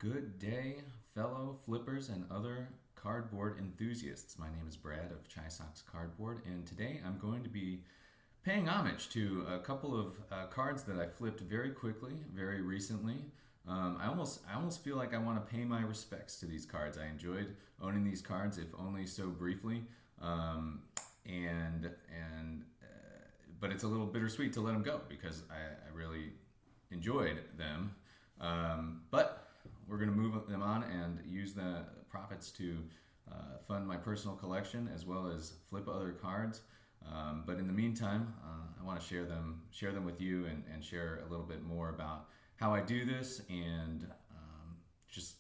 Good day, fellow flippers and other cardboard enthusiasts. My name is Brad of Chai Sox Cardboard, and today I'm going to be paying homage to a couple of cards that I flipped very quickly, very recently. I almost feel like I want to pay my respects to these cards. I enjoyed owning these cards, if only so briefly, but it's a little bittersweet to let them go because I really enjoyed them. But we're going to move them on and use the profits to fund my personal collection as well as flip other cards. But in the meantime, I want to share them with you and share a little bit more about how I do this and just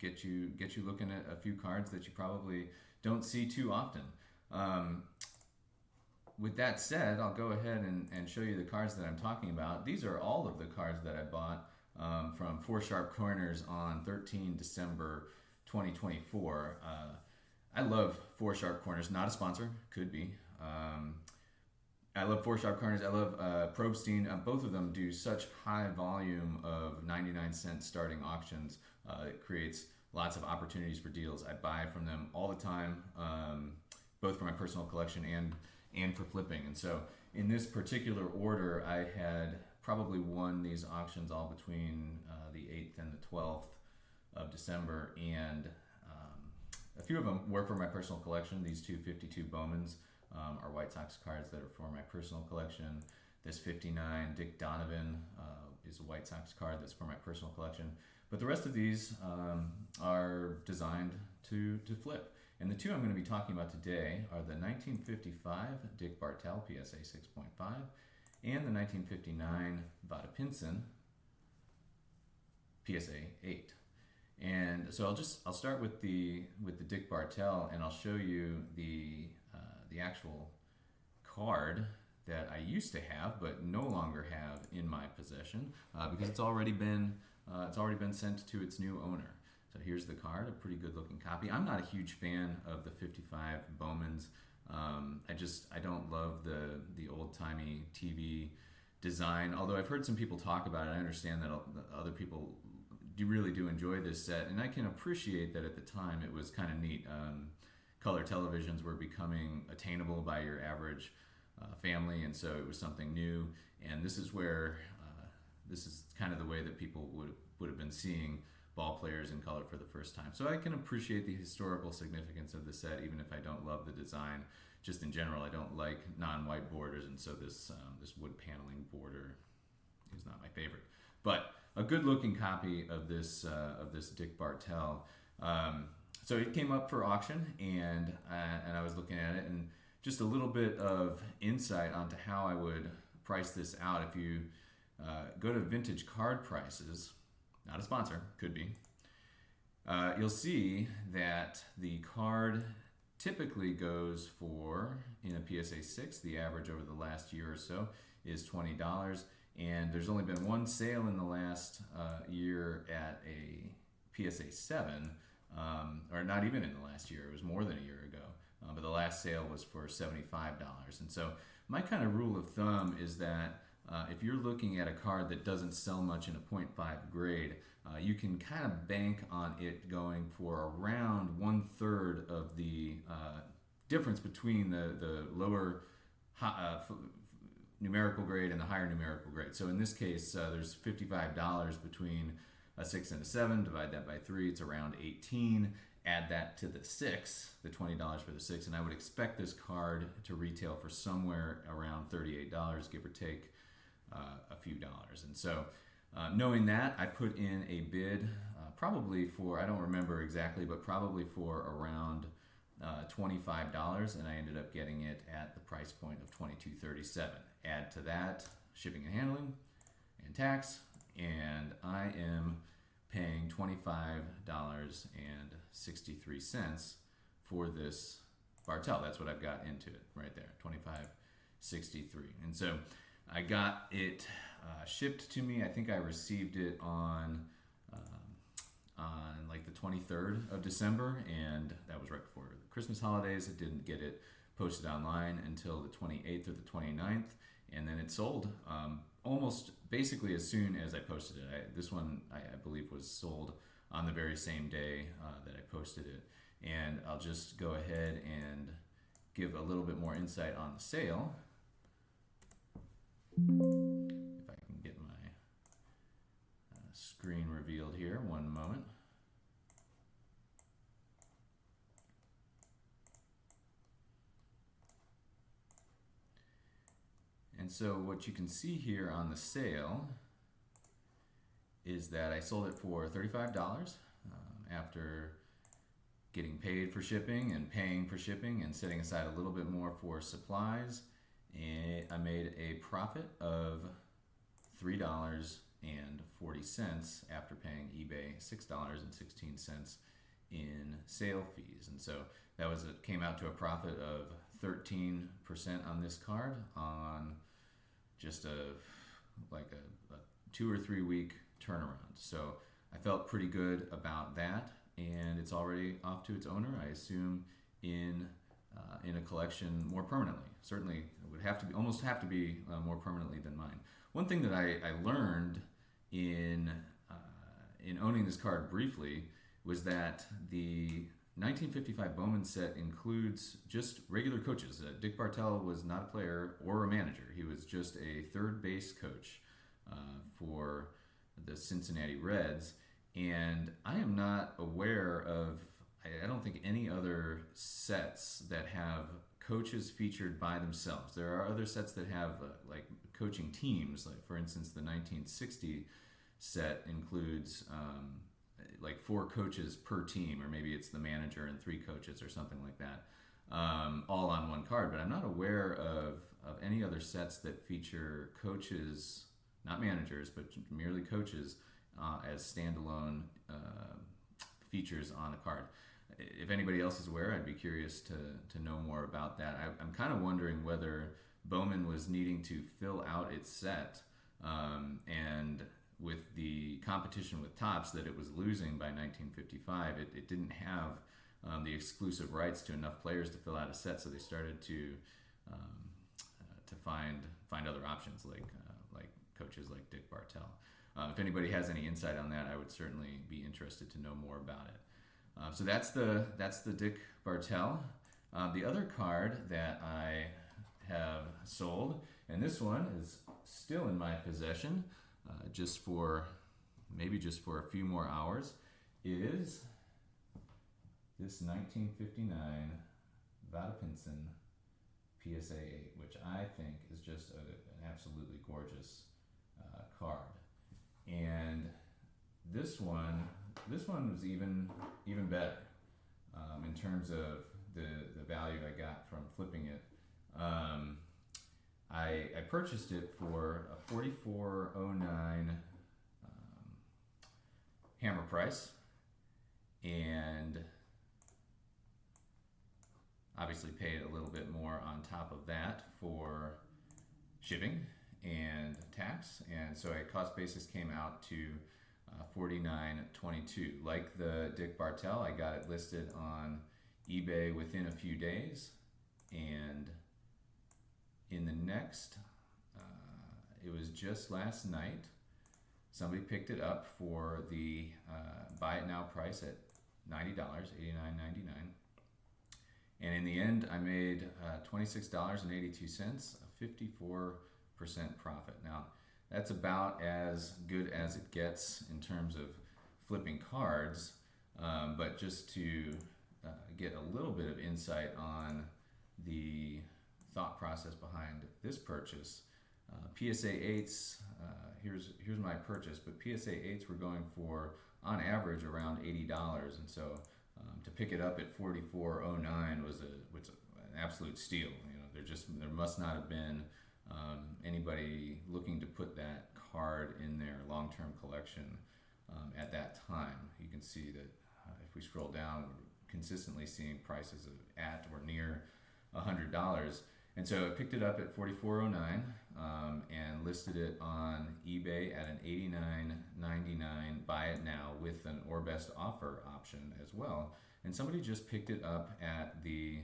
get you looking at a few cards that you probably don't see too often. With that said, I'll go ahead and show you the cards that I'm talking about. These are all of the cards that I bought from Four Sharp Corners on 13 December 2024. I love Four Sharp Corners, not a sponsor, could be. I love Four Sharp Corners. I love Probstein. Both of them do such high volume of 99-cent starting auctions. It creates lots of opportunities for deals. I buy from them all the time, both for my personal collection and for flipping. And so in this particular order, I had probably won these auctions all between the 8th and the 12th of December, and a few of them were for my personal collection. These 252 Bowmans are White Sox cards that are for my personal collection. This 59 Dick Donovan is a White Sox card that's for my personal collection. But the rest of these are designed to flip. And the two I'm going to be talking about today are the 1955 Dick Bartell PSA 6.5 and the 1959 Vada Pinson PSA 8. And so I'll start with the Dick Bartell, and I'll show you the actual card that I used to have but no longer have in my possession because it's already been sent to its new owner. So here's the card, a pretty good looking copy. I'm not a huge fan of the 55 Bowmans. I don't love the old timey TV design. Although I've heard some people talk about it, I understand that other people really do enjoy this set, and I can appreciate that at the time it was kind of neat. Color televisions were becoming attainable by your average family, and so it was something new. And this is where this is kind of the way that people would have been seeing ball players in color for the first time. So I can appreciate the historical significance of the set, even if I don't love the design. Just in general, I don't like non-white borders, and so this wood paneling border is not my favorite. But a good-looking copy of this Dick Bartell. So it came up for auction, and I was looking at it, and just a little bit of insight onto how I would price this out. If you go to Vintage Card Prices, not a sponsor, could be, you'll see that the card typically goes for, in a PSA 6, the average over the last year or so is $20, and there's only been one sale in the last year at a PSA 7, or not even in the last year, it was more than a year ago, but the last sale was for $75. And so my kind of rule of thumb is that if you're looking at a card that doesn't sell much in a .5 grade, you can kind of bank on it going for around 1/3 of the difference between the lower numerical grade and the higher numerical grade. So in this case, there's $55 between a 6 and a 7. Divide that by 3, it's around 18. Add that to the 6, the $20 for the 6, and I would expect this card to retail for somewhere around $38, give or take a few dollars. And so knowing that, I put in a bid probably for, I don't remember exactly, but probably for around $25, and I ended up getting it at the price point of $22.37. Add to that shipping and handling and tax, and I am paying $25.63 for this Bartell. That's what I've got into it right there, $25.63. And so I got it shipped to me. I think I received it on like the 23rd of December, and that was right before the Christmas holidays. I didn't get it posted online until the 28th or the 29th, and then it sold almost basically as soon as I posted it. This one I believe was sold on the very same day that I posted it. And I'll just go ahead and give a little bit more insight on the sale. If I can get my screen revealed here, one moment. And so what you can see here on the sale is that I sold it for $35 after getting paid for shipping and paying for shipping and setting aside a little bit more for supplies. And I made a profit of $3.40 after paying eBay $6.16 in sale fees. And so that was came out to a profit of 13% on this card on just a 2 or 3 week turnaround. So I felt pretty good about that, and it's already off to its owner, I assume, in a collection more permanently. Certainly, it would have to be almost more permanently than mine. One thing that I learned in owning this card briefly was that the 1955 Bowman set includes just regular coaches. Dick Bartell was not a player or a manager. He was just a third base coach for the Cincinnati Reds. And I am not aware of, I don't think, any other sets that have coaches featured by themselves. There are other sets that have like coaching teams. Like, for instance, the 1960 set includes like 4 coaches per team, or maybe it's the manager and 3 coaches or something like that, all on one card. But I'm not aware of any other sets that feature coaches, not managers, but merely coaches as standalone features on a card. If anybody else is aware, I'd be curious to know more about that. I'm kind of wondering whether Bowman was needing to fill out its set, and with the competition with Topps that it was losing by 1955, it didn't have the exclusive rights to enough players to fill out a set, so they started to find other options like coaches like Dick Bartell. If anybody has any insight on that, I would certainly be interested to know more about it. So that's the Dick Bartell. The other card that I have sold, and this one is still in my possession, just for a few more hours, is this 1959 Vada Pinson PSA 8, which I think is just an absolutely gorgeous card. And this one was even better in terms of the value I got from flipping it. I purchased it for a $44.09 hammer price, and obviously paid a little bit more on top of that for shipping and tax, and so a cost basis came out to $49.22. Like the Dick Bartell, I got it listed on eBay within a few days, and in the next, it was just last night, somebody picked it up for the buy it now price at $90, $89.99. And in the end, I made $26.82, a 54% profit. Now, that's about as good as it gets in terms of flipping cards, but just to get a little bit of insight on the thought process behind this purchase, PSA 8s, here's my purchase, but PSA 8s were going for, on average, around $80, and so to pick it up at $44.09 was an absolute steal. There must not have been anybody looking to put that card in their long-term collection at that time. You can see that if we scroll down, we're consistently seeing prices at or near $100. And so I picked it up at $44.09 and listed it on eBay at an $89.99 buy it now with an or best offer option as well. And somebody just picked it up at the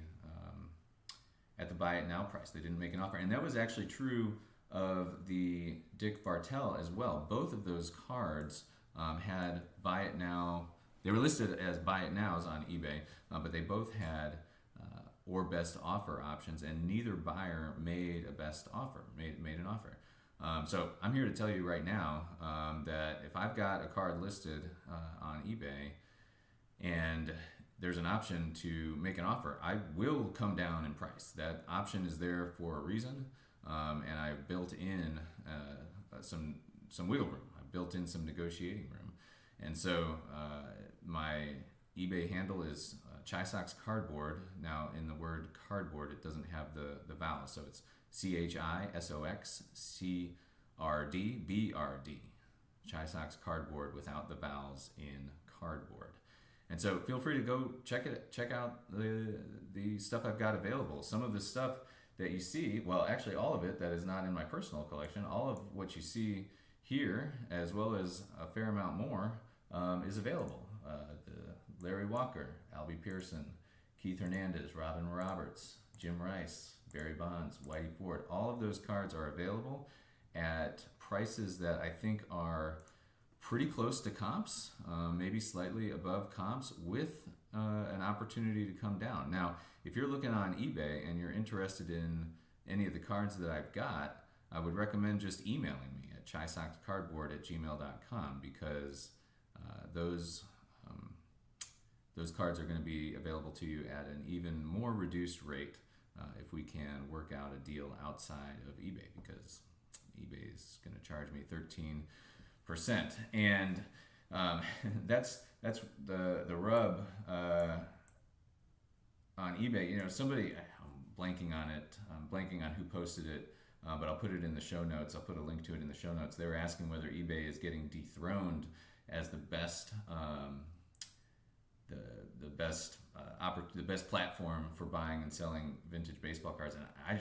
buy it now price. They didn't make an offer, and that was actually true of the Dick Bartell as well. Both of those cards had buy it now. They were listed as buy it nows on eBay, but they both had or best offer options, and neither buyer made a best offer, made an offer. So I'm here to tell you right now that if I've got a card listed on eBay and there's an option to make an offer, I will come down in price. That option is there for a reason, and I built in some wiggle room. I built in some negotiating room, and so my eBay handle is Chisox Cardboard. Now, in the word cardboard, it doesn't have the vowels, so it's CHISOXCRDBRD. Chisox Cardboard without the vowels in cardboard. And so feel free to go check out the stuff I've got available. Some of the stuff that you see, well, actually all of it that is not in my personal collection, all of what you see here, as well as a fair amount more, is available. The Larry Walker, Albie Pearson, Keith Hernandez, Robin Roberts, Jim Rice, Barry Bonds, Whitey Ford, all of those cards are available at prices that I think are pretty close to comps, maybe slightly above comps, with an opportunity to come down. Now, if you're looking on eBay and you're interested in any of the cards that I've got, I would recommend just emailing me at chisoxcardboard@gmail.com, because those cards are going to be available to you at an even more reduced rate if we can work out a deal outside of eBay, because eBay is going to charge me 13%, and that's the rub on eBay. You know, somebody, I'm blanking on it. I'm blanking on who posted it, but I'll put it in the show notes. I'll put a link to it in the show notes. They were asking whether eBay is getting dethroned as the best the best platform for buying and selling vintage baseball cards, and I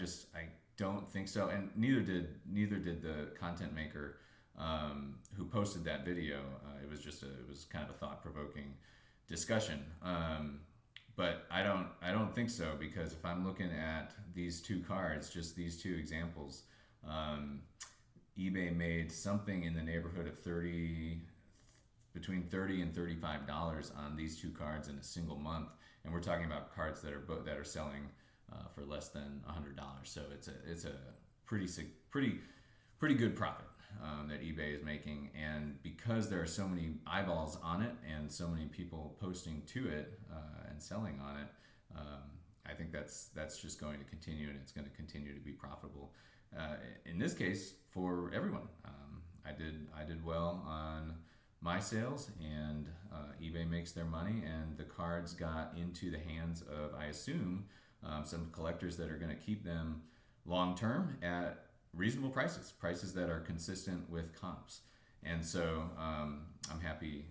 don't think so. And neither did the content maker who posted that video. It was kind of a thought-provoking discussion. But I don't think so, because if I'm looking at these two cards, just these two examples, eBay made something in the neighborhood of between $30 and $35 on these two cards in a single month, and we're talking about cards that are selling for less than $100. So it's a pretty good profit that eBay is making, and because there are so many eyeballs on it and so many people posting to it and selling on it, I think that's just going to continue, and it's going to continue to be profitable. In this case, for everyone, I did well on my sales, and eBay makes their money, and the cards got into the hands of, I assume, some collectors that are going to keep them long term at reasonable prices that are consistent with comps. And so I'm happy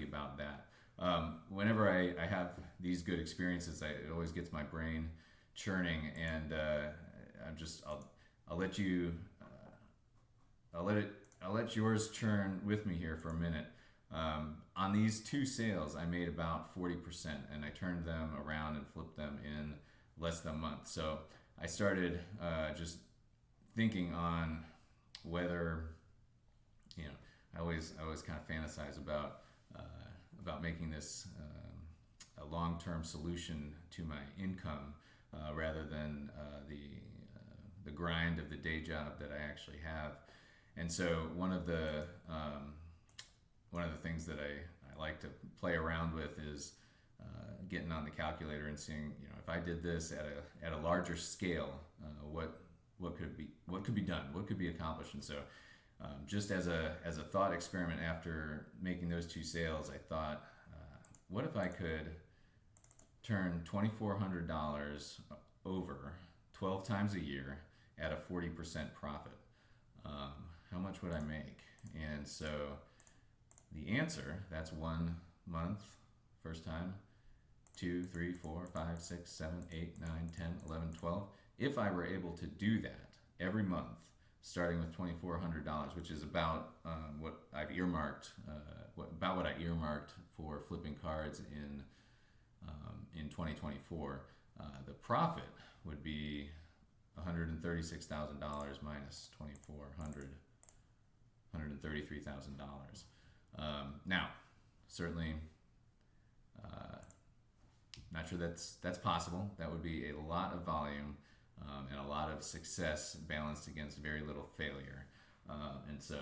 about that. Whenever I have these good experiences, it always gets my brain churning, and I'll let yours churn with me here for a minute. On these two sales, I made about 40%, and I turned them around and flipped them in less than a month. So I started just thinking on whether, I always kind of fantasize about making this a long-term solution to my income rather than the grind of the day job that I actually have. And so one of the things that I like to play around with is getting on the calculator and seeing, if I did this at a larger scale, what could be done, what could be accomplished. And so just as a thought experiment, after making those two sales, I thought, what if I could turn $2,400 over 12 times a year at a 40% profit? How much would I make? And so the answer, that's 1 month, first time, 2, 3, 4, 5, 6, 7, 8, 9, 10, 11, 12. If I were able to do that every month, starting with $2,400, which is about what I've earmarked, what I earmarked for flipping cards in 2024, the profit would be $136,000 minus 2,400, $133,000. Now, certainly, not sure that's possible. That would be a lot of volume and a lot of success balanced against very little failure. And so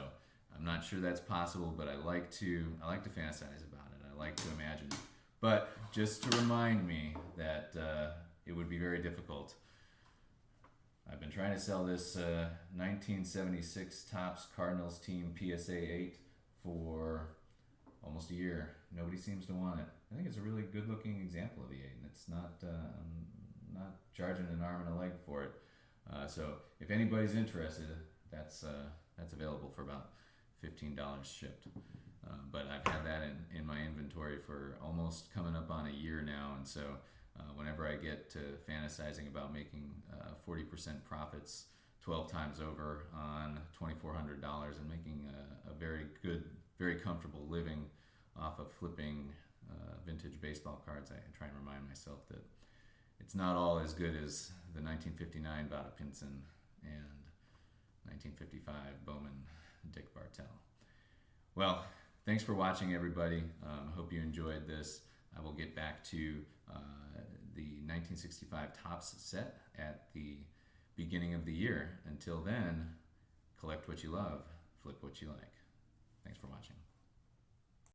I'm not sure that's possible, but I like to fantasize about it. I like to imagine it. But just to remind me that it would be very difficult. I've been trying to sell this 1976 Topps Cardinals team PSA 8 for almost a year. Nobody seems to want it. I think it's a really good-looking example of the 8, and it's not. I'm not charging an arm and a leg for it. So if anybody's interested, that's available for about $15 shipped. But I've had that in my inventory for almost coming up on a year now, and so whenever I get to fantasizing about making 40% profits 12 times over on $2,400 and making a very good, very comfortable living off of flipping vintage baseball cards, I try and remind myself that it's not all as good as the 1959 Vada Pinson and 1955 Bowman Dick Bartell. Well, thanks for watching, everybody. Hope you enjoyed this. I will get back to the 1965 Topps set at the beginning of the year. Until then, collect what you love, flip what you like. Thanks for watching.